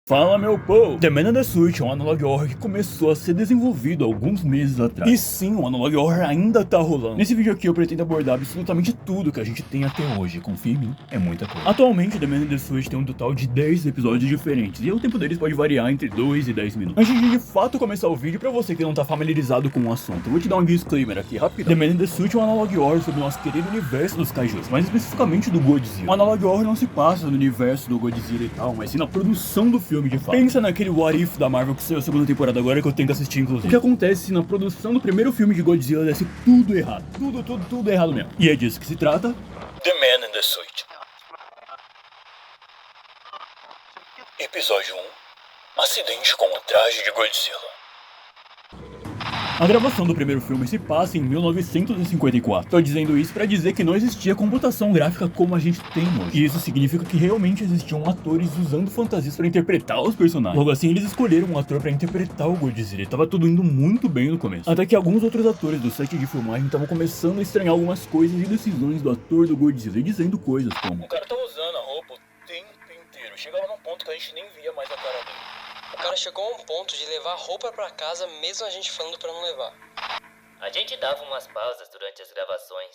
Fala, meu povo! The Man in the Suit é um analog horror que começou a ser desenvolvido alguns meses atrás. E sim, o analog horror ainda tá rolando. Nesse vídeo aqui eu pretendo abordar absolutamente tudo que a gente tem até hoje. Confia em mim, é muita coisa. Atualmente, The Man in the Suit tem um total de 10 episódios diferentes, e o tempo deles pode variar entre 2 e 10 minutos. Antes de fato começar o vídeo, pra você que não tá familiarizado com o assunto, eu vou te dar um disclaimer aqui rapidão. The Man in the Suit é um analog horror sobre o nosso querido universo dos kaijus, mais especificamente do Godzilla. O analog horror não se passa no universo do Godzilla e tal, mas sim na produção do filme de fato. Pensa naquele What If da Marvel que saiu a segunda temporada agora, que eu tenho que assistir inclusive. O que acontece se na produção do primeiro filme de Godzilla desse tudo errado. Tudo errado mesmo. E é disso que se trata The Man in the Suit. Episódio 1. Acidente com o traje de Godzilla. A gravação do primeiro filme se passa em 1954. Tô dizendo isso pra dizer que não existia computação gráfica como a gente tem hoje. E isso significa que realmente existiam atores usando fantasias pra interpretar os personagens. Logo assim, eles escolheram um ator pra interpretar o Godzilla. E tava tudo indo muito bem no começo. Até que alguns outros atores do set de filmagem estavam começando a estranhar algumas coisas e decisões do ator do Godzilla. E dizendo coisas como: o cara tá usando a roupa o tempo inteiro. Chegava num ponto que a gente nem via mais a cara dele. O cara chegou a um ponto de levar roupa pra casa, mesmo a gente falando pra não levar. A gente dava umas pausas durante as gravações,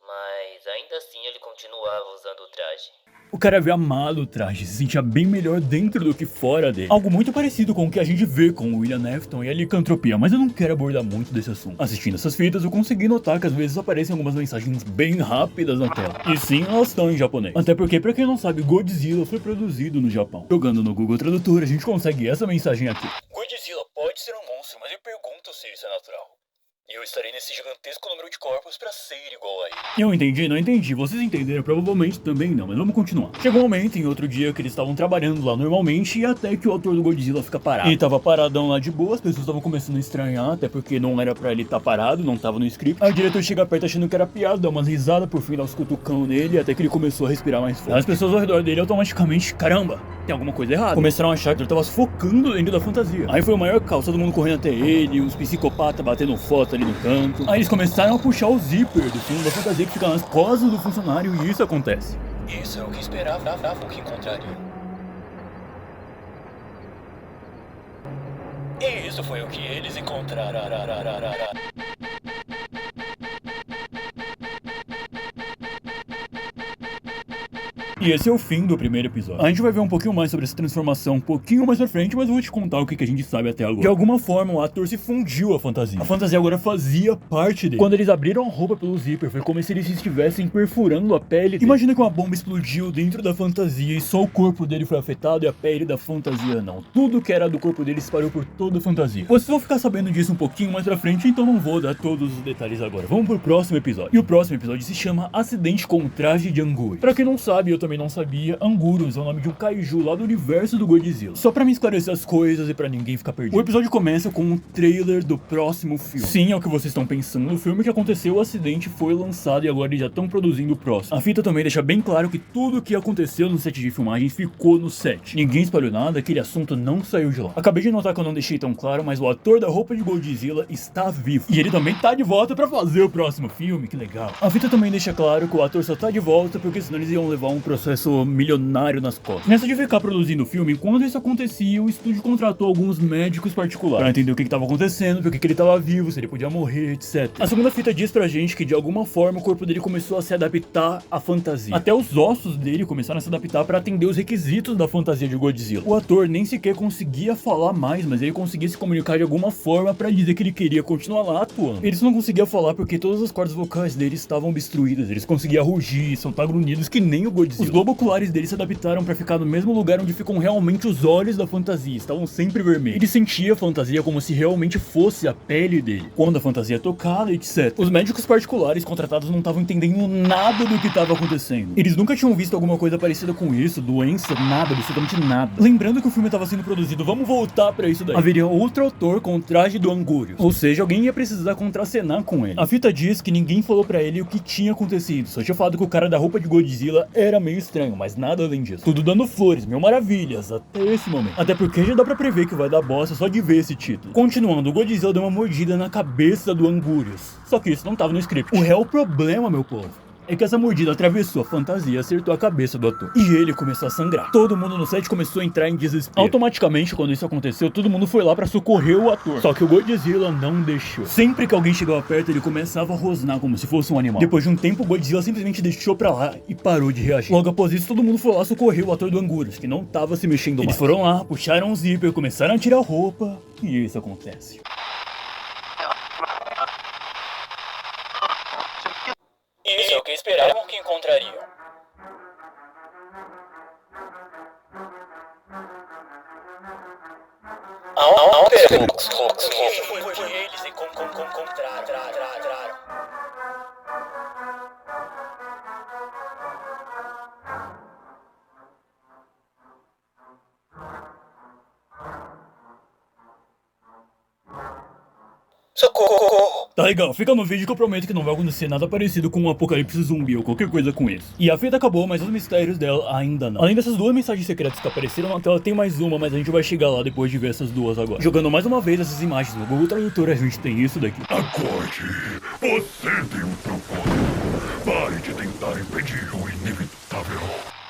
mas ainda assim ele continuava usando o traje. O cara havia amado o traje, se sentia bem melhor dentro do que fora dele. Algo muito parecido com o que a gente vê com o William Afton e a licantropia, mas eu não quero abordar muito desse assunto. Assistindo essas fitas, eu consegui notar que às vezes aparecem algumas mensagens bem rápidas na tela. E sim, elas estão em japonês. Até porque, pra quem não sabe, Godzilla foi produzido no Japão. Jogando no Google Tradutor, a gente consegue essa mensagem aqui: Godzilla pode ser um monstro, mas eu pergunto se isso é natural. E eu estarei nesse gigantesco número de corpos pra ser igual a ele. Eu entendi, não entendi. Vocês entenderam? Provavelmente também não, mas vamos continuar. Chegou um momento em outro dia que eles estavam trabalhando lá normalmente e até que o ator do Godzilla fica parado. Ele tava paradão lá de boa, as pessoas estavam começando a estranhar, até porque não era pra ele estar parado, não tava no script. Aí o diretor chega perto achando que era piada, dá umas risadas, por fim dá uns cutucão nele, até que ele começou a respirar mais forte. As pessoas ao redor dele automaticamente: caramba, tem alguma coisa errada. Começaram a achar que ele tava sufocando dentro da fantasia. Aí foi o maior caos, todo mundo correndo até ele, os psicopatas batendo foto ali no canto. Aí eles começaram a puxar o zíper do fundo da fantasia que fica nas costas do funcionário e isso acontece. Isso é o que esperava que encontrariam. E isso foi o que eles encontraram. E esse é o fim do primeiro episódio. A gente vai ver um pouquinho mais sobre essa transformação um pouquinho mais pra frente, mas eu vou te contar o que a gente sabe até agora. De alguma forma, o ator se fundiu à fantasia. A fantasia agora fazia parte dele. Quando eles abriram a roupa pelo zíper, foi como se eles estivessem perfurando a pele dele. Imagina que uma bomba explodiu dentro da fantasia e só o corpo dele foi afetado e a pele da fantasia não. Tudo que era do corpo dele se espalhou por toda a fantasia. Vocês vão ficar sabendo disso um pouquinho mais pra frente, então não vou dar todos os detalhes agora. Vamos pro próximo episódio. E o próximo episódio se chama Acidente com o Traje de Anguri. Pra quem não sabe, eu também não sabia, Anguirus é o nome de um kaiju lá do universo do Godzilla. Só pra me esclarecer as coisas e pra ninguém ficar perdido. O episódio começa com um trailer do próximo filme. Sim, é o que vocês estão pensando. O filme que aconteceu, o acidente foi lançado e agora eles já estão produzindo o próximo. A fita também deixa bem claro que tudo o que aconteceu no set de filmagens ficou no set. Ninguém espalhou nada, aquele assunto não saiu de lá. Acabei de notar que eu não deixei tão claro, mas o ator da roupa de Godzilla está vivo. E ele também tá de volta pra fazer o próximo filme, que legal. A fita também deixa claro que o ator só tá de volta porque senão eles iam levar um processo milionário nas costas. Nessa de ficar produzindo o filme, enquanto isso acontecia, o estúdio contratou alguns médicos particulares pra entender o que tava acontecendo, por que ele tava vivo, se ele podia morrer, etc. A segunda fita diz pra gente que de alguma forma o corpo dele começou a se adaptar à fantasia. Até os ossos dele começaram a se adaptar pra atender os requisitos da fantasia de Godzilla. O ator nem sequer conseguia falar mais, mas ele conseguia se comunicar de alguma forma pra dizer que ele queria continuar lá atuando. Ele só não conseguia falar porque todas as cordas vocais dele estavam obstruídas. Eles conseguiam rugir, soltar grunhidos que nem o Godzilla. Os globos oculares dele se adaptaram pra ficar no mesmo lugar onde ficam realmente os olhos da fantasia, estavam sempre vermelhos. Ele sentia a fantasia como se realmente fosse a pele dele, quando a fantasia tocava, etc. Os médicos particulares contratados não estavam entendendo nada do que estava acontecendo. Eles nunca tinham visto alguma coisa parecida com isso, doença, nada, absolutamente nada. Lembrando que o filme estava sendo produzido, vamos voltar pra isso daí. Haveria outro autor com o traje do Anguirus, ou seja, alguém ia precisar contracenar com ele. A fita diz que ninguém falou pra ele o que tinha acontecido, só tinha falado que o cara da roupa de Godzilla era meio estranho, mas nada além disso. Tudo dando flores, mil maravilhas, até esse momento. Até porque já dá pra prever que vai dar bosta só de ver esse título. Continuando, o Godzilla deu uma mordida na cabeça do Anguirus. Só que isso não tava no script. O real problema, meu povo, é que essa mordida atravessou a fantasia e acertou a cabeça do ator. E ele começou a sangrar. Todo mundo no set começou a entrar em desespero. Automaticamente, quando isso aconteceu, todo mundo foi lá pra socorrer o ator. Só que o Godzilla não deixou. Sempre que alguém chegava perto, ele começava a rosnar como se fosse um animal. Depois de um tempo, o Godzilla simplesmente deixou pra lá e parou de reagir. Logo após isso, todo mundo foi lá socorrer o ator do Anguirus, que não tava se mexendo mais. Eles foram lá, puxaram o zíper, começaram a tirar a roupa, e isso acontece. Isso é o que esperavam que encontrariam. Foi eles encontraram. Socorro! Tá legal, fica no vídeo que eu prometo que não vai acontecer nada parecido com um apocalipse zumbi ou qualquer coisa com isso. E a fita acabou, mas os mistérios dela ainda não. Além dessas duas mensagens secretas que apareceram na tela, tem mais uma, mas a gente vai chegar lá depois de ver essas duas agora. Jogando mais uma vez essas imagens no Google Tradutor, a gente tem isso daqui. Acorde! Você tem um propósito. Pare de tentar impedir o inevitável.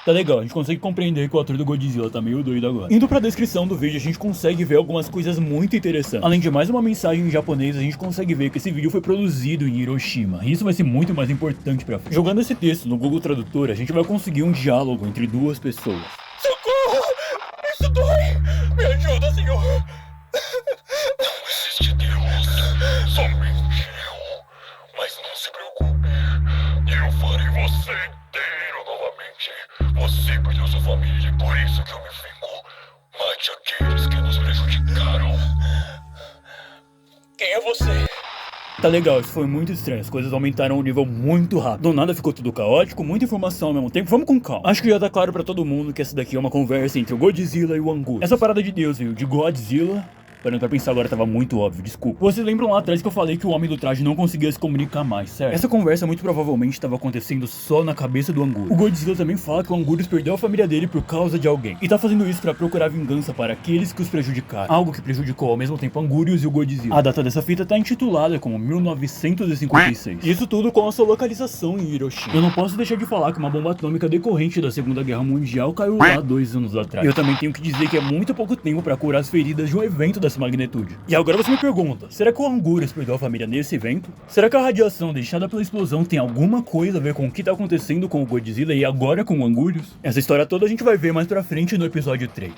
Tá legal, a gente consegue compreender que o ator do Godzilla tá meio doido agora. Indo pra descrição do vídeo, a gente consegue ver algumas coisas muito interessantes. Além de mais uma mensagem em japonês, a gente consegue ver que esse vídeo foi produzido em Hiroshima. E isso vai ser muito mais importante pra frente. Jogando esse texto no Google Tradutor, a gente vai conseguir um diálogo entre duas pessoas. Socorro! Isso dói! Me ajuda, senhor! Não existe Deus, somente eu. Mas não se preocupe, eu farei você inteiro novamente. Você perdeu sua família e por isso que eu me vingo. Mate aqueles que nos prejudicaram. Quem é você? Tá legal, isso foi muito estranho, as coisas aumentaram o nível muito rápido. Do nada ficou tudo caótico, muita informação ao mesmo tempo, vamos com calma. Acho que já tá claro pra todo mundo que essa daqui é uma conversa entre o Godzilla e o Anguirus. Essa parada de Deus veio de Godzilla. Parando pra pensar agora, tava muito óbvio, desculpa. Vocês lembram lá atrás que eu falei que o homem do traje não conseguia se comunicar mais, certo? Essa conversa muito provavelmente estava acontecendo só na cabeça do Anguirus. O Godzilla também fala que o Anguirus perdeu a família dele por causa de alguém. E tá fazendo isso pra procurar vingança para aqueles que os prejudicaram. Algo que prejudicou ao mesmo tempo o Anguirus e o Godzilla. A data dessa fita tá intitulada como 1956. Isso tudo com a sua localização em Hiroshima. Eu não posso deixar de falar que uma bomba atômica decorrente da Segunda Guerra Mundial caiu lá 2 anos atrás. Eu também tenho que dizer que é muito pouco tempo pra curar as feridas de um evento dessa magnitude. E agora você me pergunta, será que o Anguirus perdeu a família nesse evento? Será que a radiação deixada pela explosão tem alguma coisa a ver com o que tá acontecendo com o Godzilla e agora com o Anguirus? Essa história toda a gente vai ver mais pra frente no episódio 3.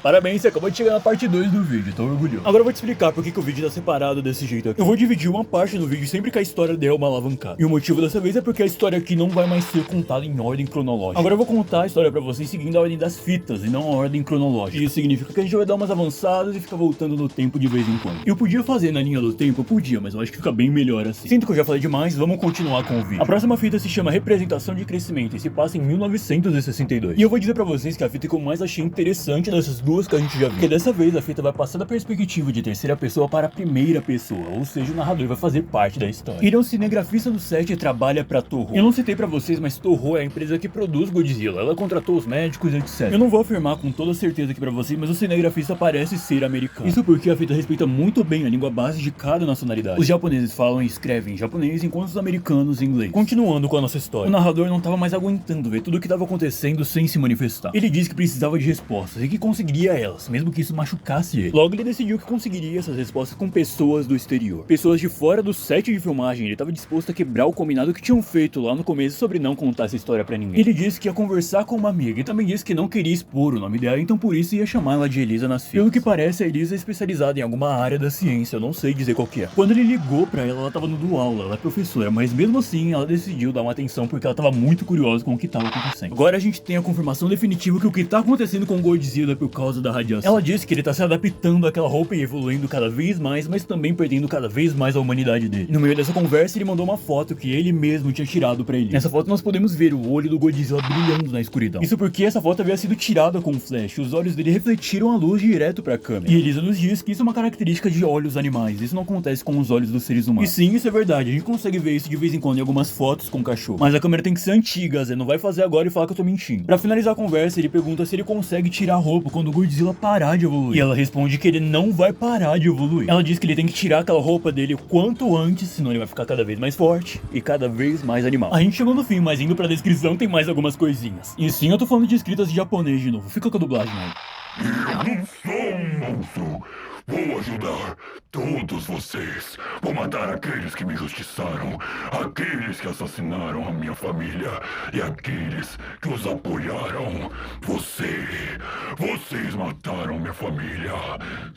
Parabéns, você acabou de chegar na parte 2 do vídeo, tô orgulhoso. Agora eu vou te explicar por que o vídeo tá separado desse jeito aqui. Eu vou dividir uma parte do vídeo sempre que a história der uma alavancada. E o motivo dessa vez é porque a história aqui não vai mais ser contada em ordem cronológica. Agora eu vou contar a história pra vocês seguindo a ordem das fitas e não a ordem cronológica. E isso significa que a gente vai dar umas avançadas e ficar voltando no tempo de vez em quando. Eu podia fazer na linha do tempo, eu podia, mas eu acho que fica bem melhor assim. Sinto que eu já falei demais, vamos continuar com o vídeo. A próxima fita se chama Representação de Crescimento e se passa em 1962. E eu vou dizer pra vocês que a fita que eu mais achei interessante dessas duas que a gente já viu. Dessa vez a fita vai passar da perspectiva de terceira pessoa para a primeira pessoa, ou seja, o narrador vai fazer parte da história. Ele é um cinegrafista do set e trabalha pra Toho. Eu não citei pra vocês, mas Toho é a empresa que produz Godzilla. Ela contratou os médicos, etc. Eu não vou afirmar com toda certeza aqui pra vocês, mas o cinegrafista parece ser americano. Isso porque a fita respeita muito bem a língua base de cada nacionalidade. Os japoneses falam e escrevem em japonês, enquanto os americanos em inglês. Continuando com a nossa história. O narrador não tava mais aguentando ver tudo o que tava acontecendo sem se manifestar. Ele disse que precisava de respostas e que conseguiria elas, mesmo que isso machucasse ele. Logo ele decidiu que conseguiria essas respostas com pessoas do exterior. Pessoas de fora do set de filmagem. Ele estava disposto a quebrar o combinado que tinham feito lá no começo sobre não contar essa história pra ninguém. Ele disse que ia conversar com uma amiga e também disse que não queria expor o nome dela, então por isso ia chamar ela de Elisa nas fitas. Pelo que parece, a Elisa é especializada em alguma área da ciência, eu não sei dizer qual que é. Quando ele ligou pra ela, ela tava no aula, ela é professora, mas mesmo assim ela decidiu dar uma atenção porque ela tava muito curiosa com o que tava acontecendo. Agora a gente tem a confirmação definitiva que o que tá acontecendo com o Godzilla é por causa da radiação. Ela disse que ele tá se adaptando àquela roupa e evoluindo cada vez mais, mas também perdendo cada vez mais a humanidade dele. No meio dessa conversa, ele mandou uma foto que ele mesmo tinha tirado pra ele. Nessa foto nós podemos ver o olho do Godzilla brilhando na escuridão. Isso porque essa foto havia sido tirada com um flash, os olhos dele refletiram a luz direto pra câmera. E Elisa nos diz que isso é uma característica de olhos animais, isso não acontece com os olhos dos seres humanos. E sim, isso é verdade, a gente consegue ver isso de vez em quando em algumas fotos com cachorro. Mas a câmera tem que ser antiga, Zé não vai fazer agora e falar que eu tô mentindo. Pra finalizar a conversa, ele pergunta se ele consegue tirar a roupa quando o Godzilla parar de evoluir. E ela responde que ele não vai parar de evoluir. Ela diz que ele tem que tirar aquela roupa dele o quanto antes, senão ele vai ficar cada vez mais forte e cada vez mais animal. A gente chegou no fim, mas indo pra descrição tem mais algumas coisinhas. E sim, eu tô falando de escritas em japonês de novo. Fica com a dublagem aí. Eu não sou um monstro. Vou ajudar todos vocês. Vou matar aqueles que me injustiçaram, aqueles que assassinaram a minha família e aqueles que os apoiaram. Vocês mataram minha família,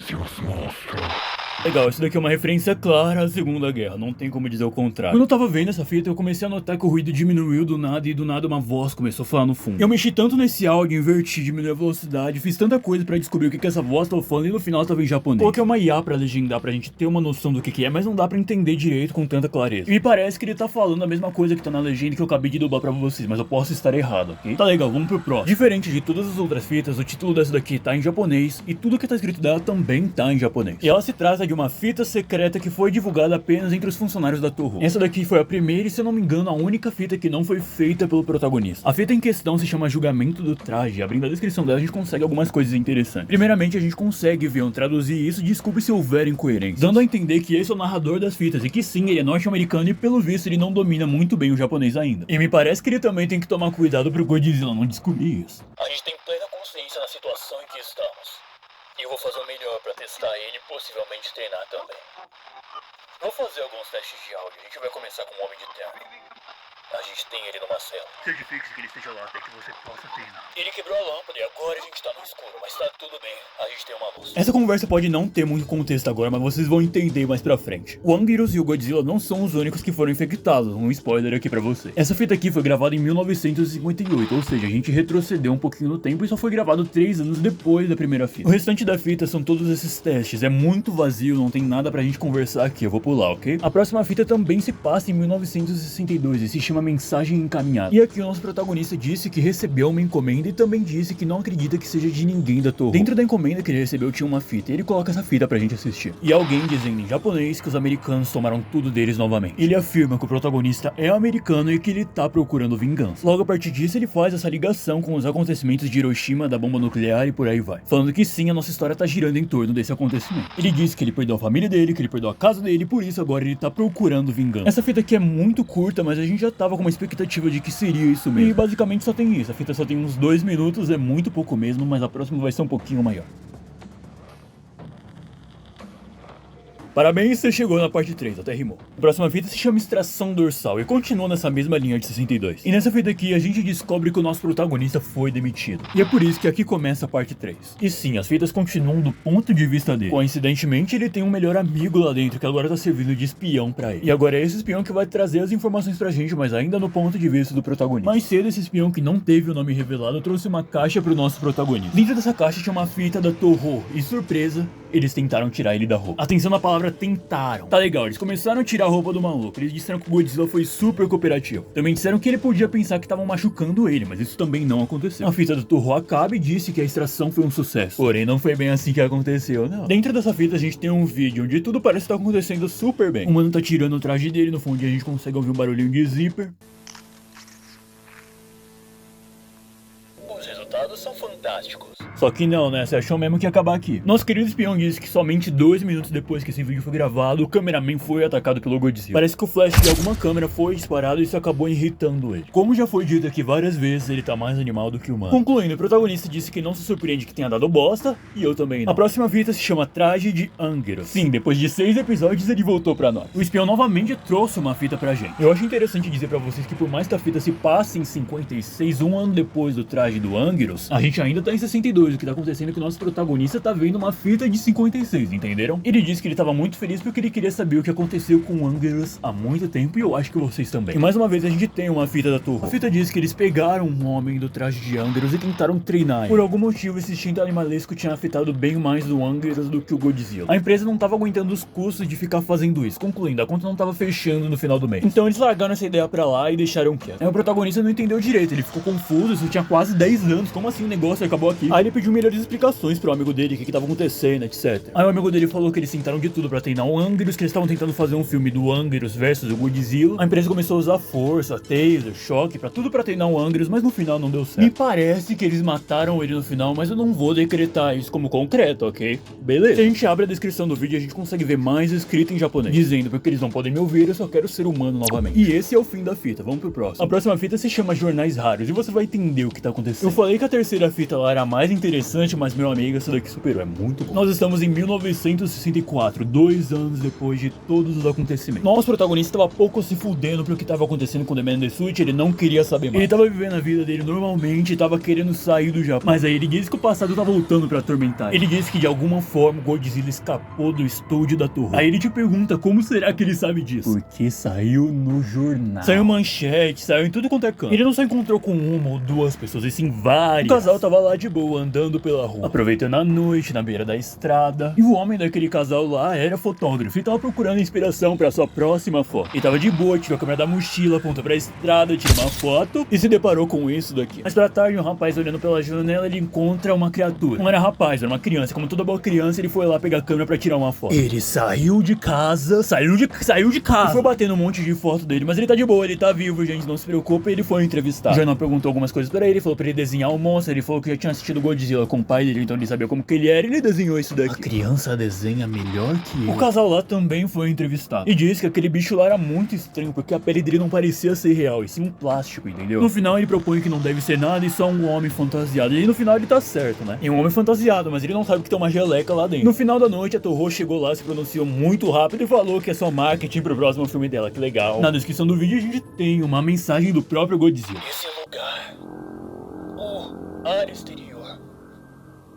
seus monstros. Legal, isso daqui é uma referência clara à Segunda Guerra, não tem como dizer o contrário. Quando eu tava vendo essa fita, eu comecei a notar que o ruído diminuiu do nada e do nada uma voz começou a falar no fundo. Eu mexi tanto nesse áudio, inverti, diminuí a velocidade, fiz tanta coisa pra descobrir o que essa voz tava falando e no final tava em japonês. Coloquei uma IA pra legendar pra gente ter uma noção do que é, mas não dá pra entender direito com tanta clareza. E me parece que ele tá falando a mesma coisa que tá na legenda que eu acabei de dublar pra vocês, mas eu posso estar errado, ok? Tá legal, vamos pro próximo. Diferente de todas as outras fitas, o título dessa daqui tá em japonês e tudo que tá escrito dela também tá em japonês. E ela se trata de uma fita secreta que foi divulgada apenas entre os funcionários da Toho. Essa daqui foi a primeira e, se eu não me engano, a única fita que não foi feita pelo protagonista. A fita em questão se chama Julgamento do Traje. Abrindo a descrição dela, a gente consegue algumas coisas interessantes. Primeiramente, a gente consegue ver traduzir isso, desculpe se houver incoerência, dando a entender que esse é o narrador das fitas e que sim, ele é norte-americano e pelo visto ele não domina muito bem o japonês ainda. E me parece que ele também tem que tomar cuidado pro Godzilla não descobrir isso. A gente tem plena consciência na situação em que estamos. E eu vou fazer o melhor pra testar ele e possivelmente treinar também. Vou fazer alguns testes de áudio. A gente vai começar com o Homem de Terno. A gente tem ele numa cela. Certifique-se que ele esteja lá até que você possa treinar. Ele quebrou a lâmpada e agora a gente tá no escuro, mas tá tudo bem. A gente tem uma luz. Essa conversa pode não ter muito contexto agora, mas vocês vão entender mais pra frente. O Anguirus e o Godzilla não são os únicos que foram infectados, um spoiler aqui pra você. Essa fita aqui foi gravada em 1958, ou seja, a gente retrocedeu um pouquinho no tempo e só foi gravado 3 anos depois da primeira fita. O restante da fita são todos esses testes, é muito vazio, não tem nada pra gente conversar aqui, eu vou pular, ok? A próxima fita também se passa em 1962 e se chama Mensagem Encaminhada. E aqui o nosso protagonista disse que recebeu uma encomenda e também disse que não acredita que seja de ninguém da Toho. Dentro da encomenda que ele recebeu tinha uma fita e ele coloca essa fita pra gente assistir. E alguém dizendo em japonês que os americanos tomaram tudo deles novamente. Ele afirma que o protagonista é americano e que ele tá procurando vingança. Logo a partir disso ele faz essa ligação com os acontecimentos de Hiroshima, da bomba nuclear e por aí vai. Falando que sim, a nossa história tá girando em torno desse acontecimento. Ele disse que ele perdoou a família dele, que ele perdoou a casa dele e por isso agora ele tá procurando vingança. Essa fita aqui é muito curta, mas a gente já tava com uma expectativa de que seria isso mesmo. E basicamente só tem isso. A fita só tem uns 2 minutos, é muito pouco mesmo, mas a próxima vai ser um pouquinho maior. Parabéns, você chegou na parte 3, até rimou. A próxima fita se chama Extração Dorsal e continua nessa mesma linha de 62. E nessa fita aqui a gente descobre que o nosso protagonista foi demitido. E é por isso que aqui começa a parte 3. E sim, as fitas continuam do ponto de vista dele. Coincidentemente, ele tem um melhor amigo lá dentro que agora tá servindo de espião pra ele. E agora é esse espião que vai trazer as informações pra gente, mas ainda no ponto de vista do protagonista. Mais cedo, esse espião que não teve o nome revelado trouxe uma caixa pro nosso protagonista. Dentro dessa caixa tinha uma fita da Toho e, surpresa, eles tentaram tirar ele da roupa. Atenção na palavra tentaram. Tá legal, eles começaram a tirar a roupa do maluco. Eles disseram que o Godzilla foi super cooperativo. Também disseram que ele podia pensar que estavam machucando ele, mas isso também não aconteceu. A fita do Toho acaba e disse que a extração foi um sucesso. Porém, não foi bem assim que aconteceu, não. Dentro dessa fita a gente tem um vídeo onde tudo parece estar acontecendo super bem. O mano tá tirando o traje dele, no fundo a gente consegue ouvir um barulhinho de zíper. Os resultados são fantásticos. Só que não, né? Você achou mesmo que ia acabar aqui. Nosso querido espião disse que somente 2 minutos depois que esse vídeo foi gravado, o cameraman foi atacado pelo Godzilla. Parece que o flash de alguma câmera foi disparado e isso acabou irritando ele. Como já foi dito aqui várias vezes, ele tá mais animal do que humano. Concluindo, o protagonista disse que não se surpreende que tenha dado bosta, e eu também não. A próxima fita se chama Traje de Anguirus. Sim, depois de 6 episódios ele voltou pra nós. O espião novamente trouxe uma fita pra gente. Eu acho interessante dizer pra vocês que por mais que a fita se passe em 56, um ano depois do traje do Anguirus, a gente ainda tá em 62, o que tá acontecendo é que o nosso protagonista tá vendo uma fita de 56, entenderam? Ele disse que ele tava muito feliz porque ele queria saber o que aconteceu com o Anguirus há muito tempo e eu acho que vocês também. E mais uma vez a gente tem uma fita da Toho. A fita diz que eles pegaram um homem do traje de Anguirus e tentaram treinar ele. Por algum motivo esse instinto animalesco tinha afetado bem mais do Anguirus do que o Godzilla. A empresa não tava aguentando os custos de ficar fazendo isso. Concluindo, a conta não tava fechando no final do mês. Então eles largaram essa ideia pra lá e deixaram quieto. Aí o protagonista não entendeu direito, ele ficou confuso, isso tinha quase 10 anos, como assim o negócio acabou aqui? Aí ele pediu melhores explicações pro amigo dele, o que tava acontecendo, etc. Aí o amigo dele falou que eles tentaram de tudo pra treinar o Anguirus, que eles estavam tentando fazer um filme do Anguirus versus o Godzilla. A empresa começou a usar força, taser, choque, tudo pra treinar o Anguirus, mas no final não deu certo. Me parece que eles mataram ele no final, mas eu não vou decretar isso como concreto, ok? Beleza. Se a gente abre a descrição do vídeo, a gente consegue ver mais escrito em japonês, dizendo porque eles não podem me ouvir, eu só quero ser humano novamente. E esse é o fim da fita, vamos pro próximo. A próxima fita se chama Jornais Raros, e você vai entender o que tá acontecendo. Eu falei que a terceira fita lá era a mais interessante, mas meu amigo, essa daqui superou, é muito bom. Nós estamos em 1964, 2 anos depois de todos os acontecimentos. Nosso protagonista tava pouco se fudendo pro que tava acontecendo com The Man in the Suit, ele não queria saber mais. Ele tava vivendo a vida dele normalmente, tava querendo sair do Japão. Mas aí ele disse que o passado tá voltando pra atormentar ele. Ele disse que de alguma forma o Godzilla escapou do estúdio da Toho. Aí ele te pergunta como será que ele sabe disso? Porque saiu no jornal. Saiu manchete, saiu em tudo quanto é canto. Ele não só encontrou com uma ou duas pessoas, e sim várias. O casal tava lá de boa, andando pela rua, aproveitando a noite, na beira da estrada. E o homem daquele casal lá era fotógrafo e tava procurando inspiração pra sua próxima foto. Ele tava de boa, tirou a câmera da mochila, apontou pra estrada, tirou uma foto e se deparou com isso daqui. Mas pra tarde, um rapaz olhando pela janela, ele encontra uma criatura. Não era rapaz, era uma criança. Como toda boa criança, ele foi lá pegar a câmera pra tirar uma foto. Ele saiu de casa, saiu de casa. E foi batendo um monte de foto dele, mas ele tá de boa, ele tá vivo, gente, não se preocupa. Ele foi entrevistar. O jornal perguntou algumas coisas pra ele, falou pra ele desenhar o monstro. Ele falou que já tinha assistido Godzilla com o pai dele, então ele sabia como que ele era, e ele desenhou isso daqui. A criança desenha melhor que ele. O casal lá também foi entrevistado e disse que aquele bicho lá era muito estranho, porque a pele dele não parecia ser real, e sim um plástico, entendeu? No final ele propõe que não deve ser nada e só um homem fantasiado. E no final ele tá certo, né? É um homem fantasiado, mas ele não sabe que tem uma geleca lá dentro. No final da noite, a Toho chegou lá, se pronunciou muito rápido e falou que é só marketing pro próximo filme dela. Que legal. Na descrição do vídeo a gente tem uma mensagem do próprio Godzilla. Esse lugar, o ar exterior,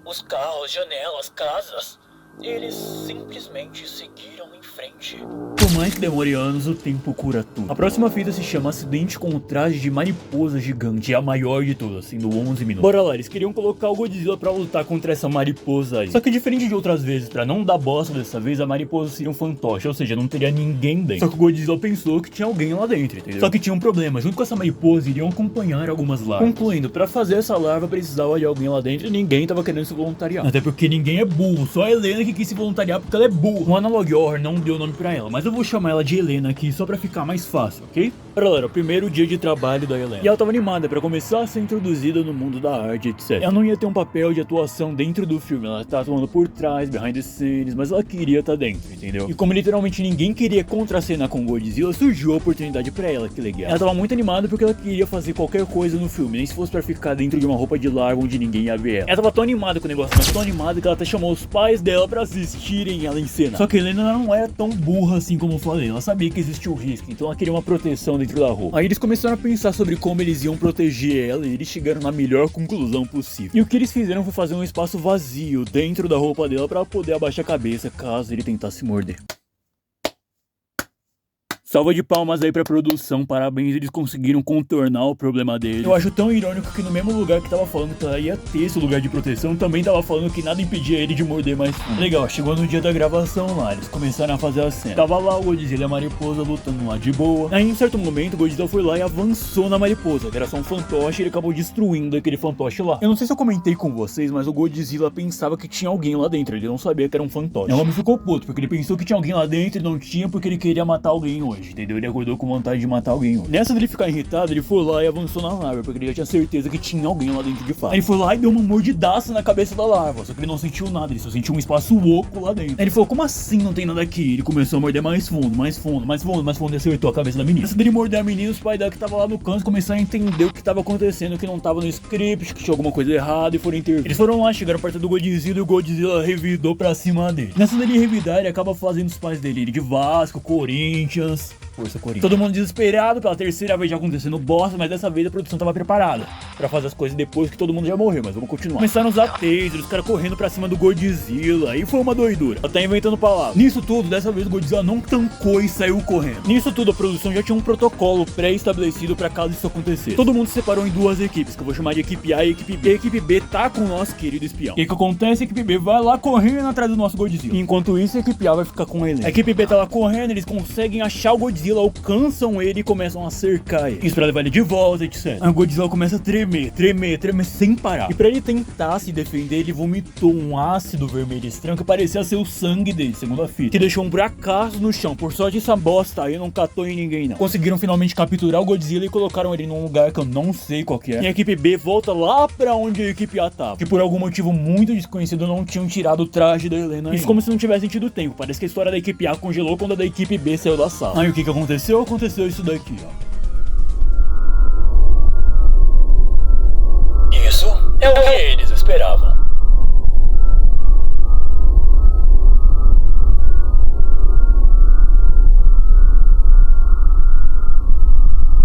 os carros, janelas, casas, eles simplesmente seguiram em frente. Por mais que demore anos, o tempo cura tudo. A próxima fita se chama Acidente com o Traje de Mariposa Gigante, é a maior de todas, sendo 11 minutos. Bora lá, eles queriam colocar o Godzilla pra lutar contra essa mariposa aí. Só que diferente de outras vezes, pra não dar bosta dessa vez, a mariposa seria um fantoche, ou seja, não teria ninguém dentro. Só que o Godzilla pensou que tinha alguém lá dentro, entendeu? Só que tinha um problema, junto com essa mariposa iriam acompanhar algumas larvas. Concluindo, pra fazer essa larva precisava de alguém lá dentro e ninguém tava querendo se voluntariar. Até porque ninguém é burro, só a Helena que quis se voluntariar porque ela é burra. O Analog Horror não deu nome pra ela, mas eu vou chamar ela de Helena aqui só pra ficar mais fácil, ok? Galera, o primeiro dia de trabalho da Helena. E ela tava animada pra começar a ser introduzida no mundo da arte, etc. Ela não ia ter um papel de atuação dentro do filme, ela tá atuando por trás, behind the scenes, mas ela queria estar dentro, entendeu? E como literalmente ninguém queria contracenar com Godzilla, surgiu a oportunidade pra ela, que legal. Ela tava muito animada porque ela queria fazer qualquer coisa no filme, nem se fosse pra ficar dentro de uma roupa de larva onde ninguém ia ver ela. Ela tava tão animada com o negócio, mas tão animada que ela até chamou os pais dela pra assistirem ela em cena. Só que a Helena não era tão burra assim como eu falei, ela sabia que existia o risco, então ela queria uma proteção dentro da roupa. Aí eles começaram a pensar sobre como eles iam proteger ela e eles chegaram na melhor conclusão possível. E o que eles fizeram foi fazer um espaço vazio dentro da roupa dela pra poder abaixar a cabeça caso ele tentasse morder. Salva de palmas aí pra produção, parabéns, eles conseguiram contornar o problema deles. Eu acho tão irônico que no mesmo lugar que tava falando que ela ia ter esse lugar de proteção, também tava falando que nada impedia ele de morder mais fundo. Legal, chegou no dia da gravação lá, eles começaram a fazer a cena. Tava lá o Godzilla e a mariposa lutando lá de boa. Aí em um certo momento o Godzilla foi lá e avançou na mariposa, que era só um fantoche, e ele acabou destruindo aquele fantoche lá. Eu não sei se eu comentei com vocês, mas o Godzilla pensava que tinha alguém lá dentro, ele não sabia que era um fantoche. O homem ficou puto, porque ele pensou que tinha alguém lá dentro e não tinha porque ele queria matar alguém hoje. Entendeu? Ele acordou com vontade de matar alguém. Nessa dele ficar irritado, ele foi lá e avançou na larva, porque ele já tinha certeza que tinha alguém lá dentro de fato. Aí ele foi lá e deu uma mordidaça na cabeça da larva, só que ele não sentiu nada, ele só sentiu um espaço oco lá dentro. Aí ele falou, como assim não tem nada aqui? Ele começou a morder mais fundo, mais fundo, mais fundo, mais fundo e acertou a cabeça da menina. Antes dele morder a menina, os pais dela que tava lá no canto começaram a entender o que tava acontecendo, que não tava no script, que tinha alguma coisa errada e foram intervir. Eles foram lá, chegaram perto do Godzilla e o Godzilla revidou pra cima dele. Nessa dele revidar, ele acaba fazendo os pais dele ir de Vasco, Corinthians... Força Corinthians. Todo mundo desesperado pela terceira vez já acontecendo bosta, mas dessa vez a produção tava preparada pra fazer as coisas depois que todo mundo já morreu, mas vamos continuar. Começaram a usar taser, os caras correndo pra cima do Godzilla, e foi uma doidura. Ela tá inventando palavras. Nisso tudo, dessa vez o Godzilla não tancou e saiu correndo. Nisso tudo, a produção já tinha um protocolo pré-estabelecido pra caso isso acontecesse. Todo mundo se separou em duas equipes, que eu vou chamar de equipe A e equipe B. A equipe B tá com o nosso querido espião. E o que acontece? A equipe B vai lá correndo atrás do nosso Godzilla. E enquanto isso, a equipe A vai ficar com ele. A equipe B tá lá correndo, eles conseguem achar o Godzilla alcançam ele e começam a cercar ele. Isso pra levar ele de volta, etc. Aí o Godzilla começa a tremer sem parar. E pra ele tentar se defender, ele vomitou um ácido vermelho estranho que parecia ser o sangue dele, segundo a fita, que deixou um buracaço no chão. Por sorte, essa bosta aí não catou em ninguém, não. Conseguiram finalmente capturar o Godzilla e colocaram ele num lugar que eu não sei qual que é. E a equipe B volta lá pra onde a equipe A tava, que por algum motivo muito desconhecido não tinham tirado o traje da Helena. Isso como se não tivesse tido tempo. Parece que a história da equipe A congelou quando a da equipe B saiu da sala. Aí o que aconteceu? Aconteceu isso daqui, ó. Isso é o que eles esperavam.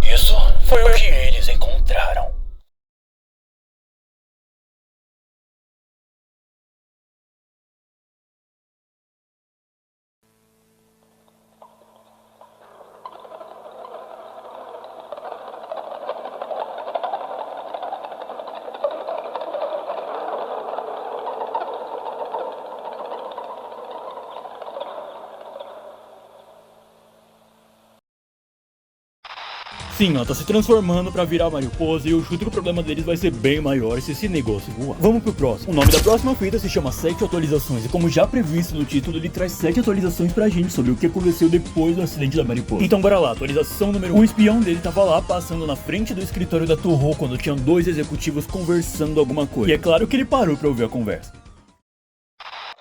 Isso foi o que eles encontraram. Sim, ó, tá se transformando pra virar mariposa e eu chuto que o problema deles vai ser bem maior se esse negócio voar. Vamos pro próximo. O nome da próxima fita se chama 7 atualizações e como já previsto no título, ele traz 7 atualizações pra gente sobre o que aconteceu depois do acidente da mariposa. Então bora lá, atualização número 1. O espião dele tava lá passando na frente do escritório da Toho quando tinham 2 executivos conversando alguma coisa. E é claro que ele parou pra ouvir a conversa.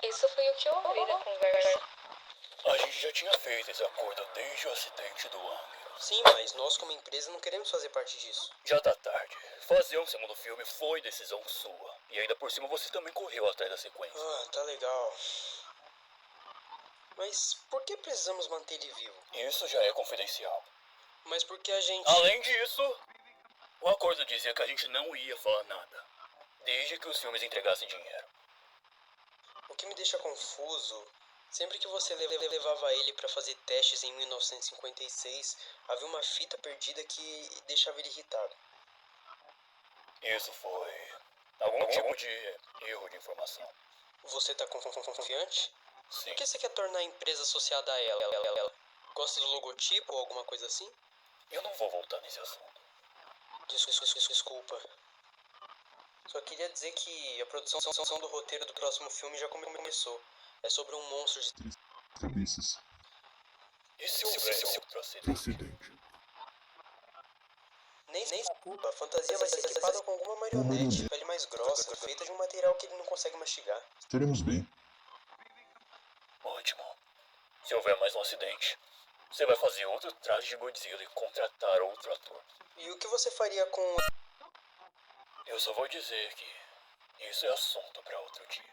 Isso foi o que eu ouvi da conversa. A gente já tinha feito esse acordo desde o acidente do hangar. Sim, mas nós como empresa não queremos fazer parte disso. Já tá tarde. Fazer um segundo filme foi decisão sua. E ainda por cima você também correu atrás da sequência. Ah, tá legal. Mas por que precisamos manter ele vivo? Isso já é confidencial. Mas por que a gente... Além disso, o acordo dizia que a gente não ia falar nada, desde que os filmes entregassem dinheiro. O que me deixa confuso... Sempre que você levava ele pra fazer testes em 1956, havia uma fita perdida que deixava ele irritado. Isso foi algum tipo de erro de informação. Você tá confiante? Sim. Por que você quer tornar a empresa associada a ela? Gosta do logotipo ou alguma coisa assim? Eu não vou voltar nesse assunto. Desculpa. Só queria dizer que a produção do roteiro do próximo filme já começou. É sobre um monstro de 3 cabeças. E se houvesse outro acidente? Nem se preocupa, a fantasia vai ser equipada com alguma marionete, pele mais grossa, feita de um material que ele não consegue mastigar. Estaremos bem. Ótimo. Se houver mais um acidente, você vai fazer outro traje de Godzilla e contratar outro ator. E o que você faria com... Eu só vou dizer que isso é assunto pra outro dia.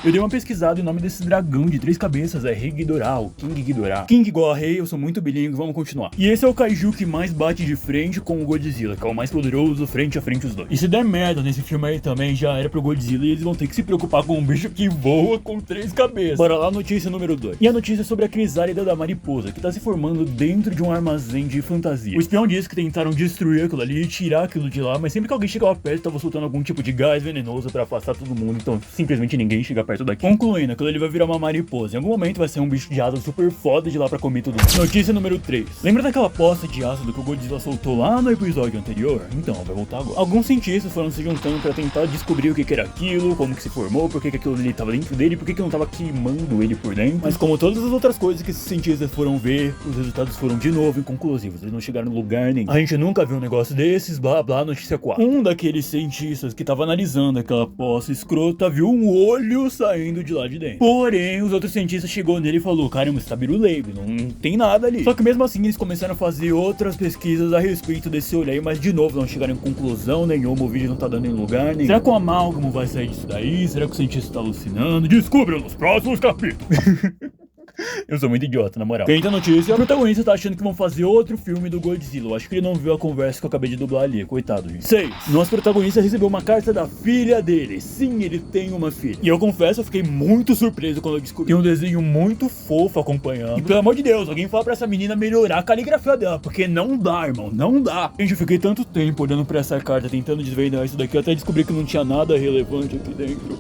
Eu dei uma pesquisada e o nome desse dragão de 3 cabeças é Rei Ghidorah, ou King Ghidorah. King igual a Rei, eu sou muito bilíngue, vamos continuar. E esse é o kaiju que mais bate de frente com o Godzilla, que é o mais poderoso frente a frente os dois. E se der merda nesse filme aí também, já era pro Godzilla e eles vão ter que se preocupar com um bicho que voa com 3 cabeças. Bora lá, notícia número 2. E a notícia é sobre a crisálida da mariposa, que tá se formando dentro de um armazém de fantasia. O espião disse que tentaram destruir aquilo ali e tirar aquilo de lá, mas sempre que alguém chegava perto, tava soltando algum tipo de gás venenoso pra afastar todo mundo, então simplesmente ninguém chega perto daqui. Concluindo, aquilo ali vai virar uma mariposa. Em algum momento vai ser um bicho de asa super foda de lá pra comer tudo. Notícia número 3. Lembra daquela poça de ácido que o Godzilla soltou lá no episódio anterior? Então, vai voltar agora. Alguns cientistas foram se juntando pra tentar descobrir o que era aquilo, como que se formou, por que aquilo ali tava dentro dele, por que não tava queimando ele por dentro. Mas como todas as outras coisas que esses cientistas foram ver, os resultados foram de novo inconclusivos. Eles não chegaram em lugar nenhum. A gente nunca viu um negócio desses, blá blá, notícia 4. Um daqueles cientistas que tava analisando aquela poça escrota viu um olho saindo de lá de dentro. Porém, os outros cientistas chegou nele e falou: caramba, você tá biruleibe, não tem nada ali. Só que mesmo assim eles começaram a fazer outras pesquisas a respeito desse olho aí, mas de novo não chegaram em conclusão nenhuma, o vídeo não tá dando em lugar nenhum. Será que o amálgamo vai sair disso daí? Será que o cientista tá alucinando? Descubra nos próximos capítulos. Eu sou muito idiota, na moral. Quinta notícia: o protagonista tá achando que vão fazer outro filme do Godzilla. Eu acho que ele não viu a conversa que eu acabei de dublar ali. Coitado, gente. 6. Nosso protagonista recebeu uma carta da filha dele. Sim, ele tem uma filha. E eu confesso, eu fiquei muito surpreso quando eu descobri. Tem um desenho muito fofo acompanhando. E pelo amor de Deus, alguém fala pra essa menina melhorar a caligrafia dela, porque não dá, irmão, não dá. Gente, eu fiquei tanto tempo olhando pra essa carta, tentando desvendar isso daqui, até descobri que não tinha nada relevante aqui dentro.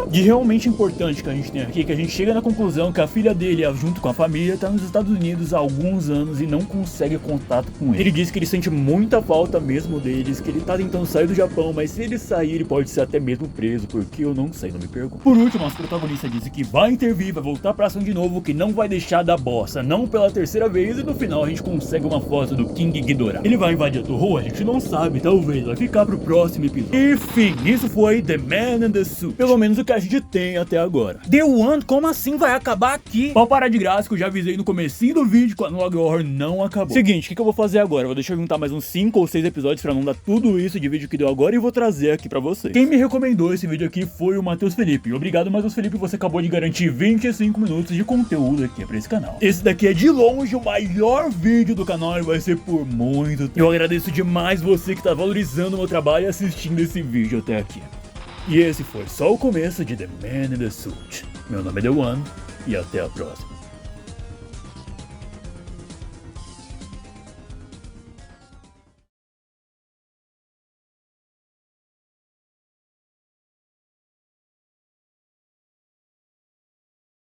De realmente importante que a gente tem aqui, que a gente chega na conclusão que a filha dele, junto com a família, tá nos Estados Unidos há alguns anos e não consegue contato com ele. Ele diz que ele sente muita falta mesmo deles, que ele tá tentando sair do Japão, mas se ele sair, ele pode ser até mesmo preso, porque eu não sei, não me pergunto. Por último, nosso protagonista diz que vai intervir, vai voltar pra ação de novo, que não vai deixar da bossa, não pela terceira vez, e no final a gente consegue uma foto do King Ghidorah. Ele vai invadir a Toho? A gente não sabe, talvez vai ficar pro próximo episódio. Enfim, isso foi The Man in the Suit. Pelo menos o que a gente tem até agora. The One? Como assim vai acabar aqui? Pode parar de graça, que eu já avisei no comecinho do vídeo que a Log Horror não acabou. Seguinte, o que eu vou fazer agora? Eu vou deixar eu juntar mais uns 5 ou 6 episódios pra não dar tudo isso de vídeo que deu agora e vou trazer aqui pra vocês. Quem me recomendou esse vídeo aqui foi o Matheus Felipe. Obrigado, Matheus Felipe, você acabou de garantir 25 minutos de conteúdo aqui pra esse canal. Esse daqui é de longe o maior vídeo do canal e vai ser por muito tempo. Eu agradeço demais você que tá valorizando o meu trabalho e assistindo esse vídeo até aqui. E esse foi só o começo de The Man in the Suit. Meu nome é The One e até a próxima.